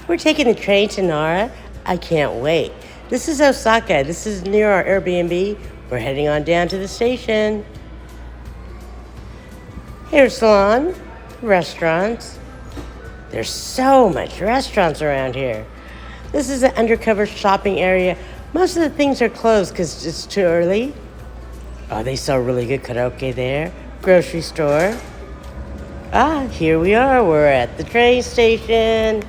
We're taking the train to Nara. I can't wait. This is Osaka. This is near our Airbnb. We're heading on down to the station. Hair salon, restaurants. There's so much restaurants around here. This is an undercover shopping area. Most of the things are closed because it's too early. Oh, they sell really good karaoke there. Grocery store. Ah, here we are. We're at the train station.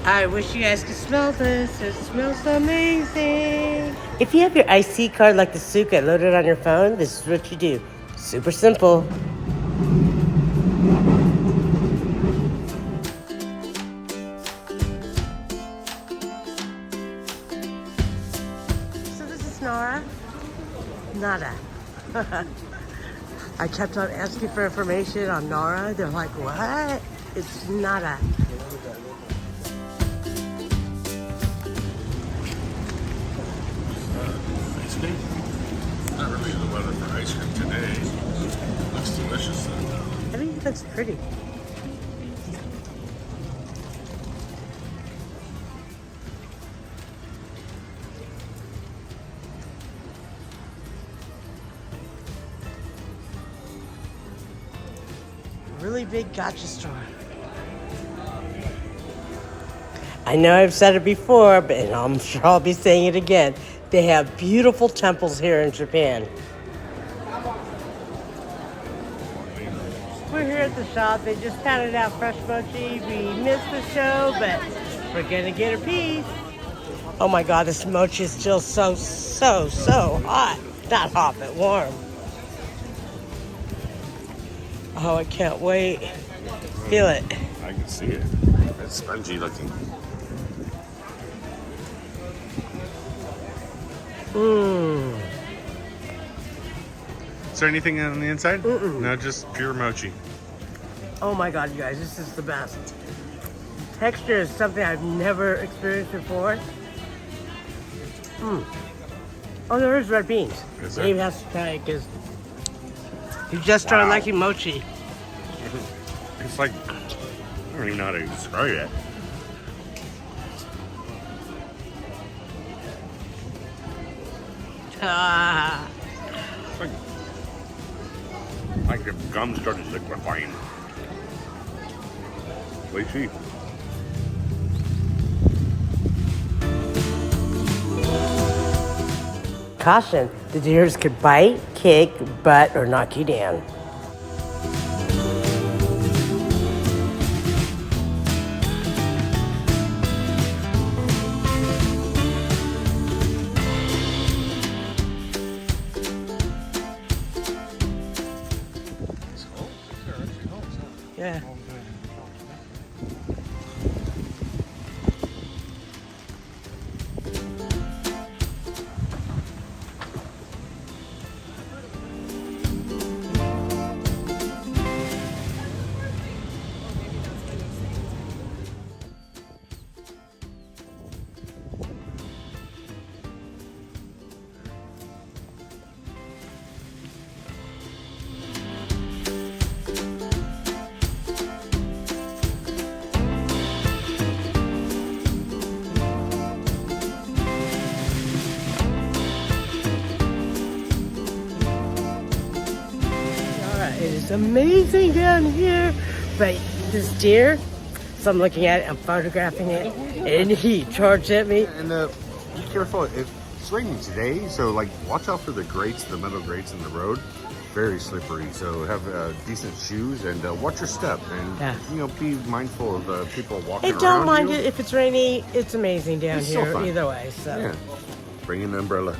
I wish you guys could smell this. It smells amazing. If you have your IC card like the Suka loaded on your phone, this is what you do. Super simple. So this is Nara. Nara. I kept on asking for information on Nara. They're like, what? It's Nara. Not really the weather for ice cream today. Looks delicious though. I think it looks pretty. Really big gacha store. I know I've said it before, but I'm sure I'll be saying it again. They have beautiful temples here in Japan. We're here at the shop. They just handed out fresh mochi. We missed the show, but we're gonna get a piece. Oh my God, this mochi is still so hot. Not hot, but warm. Oh, I can't wait. Feel it. I can see it. It's spongy looking. Mmm. Is there anything on the inside? Mm-mm. No, just pure mochi. Oh my God, you guys, this is the best. Texture is something I've never experienced before. Oh, there is red beans. Is there? Dave has to try it because he just started liking mochi. It's like, I don't even know how to describe it. Ah. Like the gum started liquefying. Lychee. Caution, the deers could bite, kick, butt, or knock you down. Yeah. It is amazing down here, but this deer, so I'm looking at it, I'm photographing it, and he charged at me. And be careful, it's raining today, so like watch out for the grates, the metal grates in the road. Very slippery, so have decent shoes and watch your step, and you know, be mindful of people walking around. Don't mind you. it if it's rainy. It's amazing down It's still here fun. either way. So Yeah, bring an umbrella.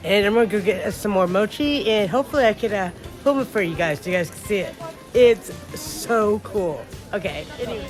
And I'm gonna go get us some more mochi, and hopefully I can film it for you guys so you guys can see it. It's so cool. Okay. Anyway.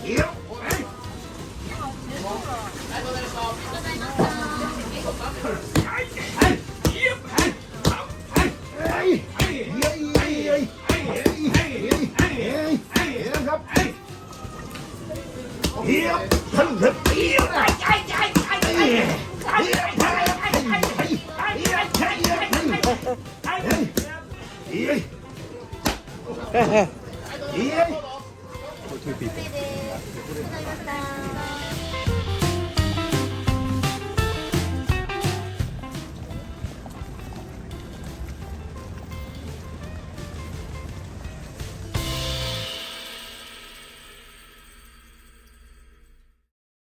Yep. For two people.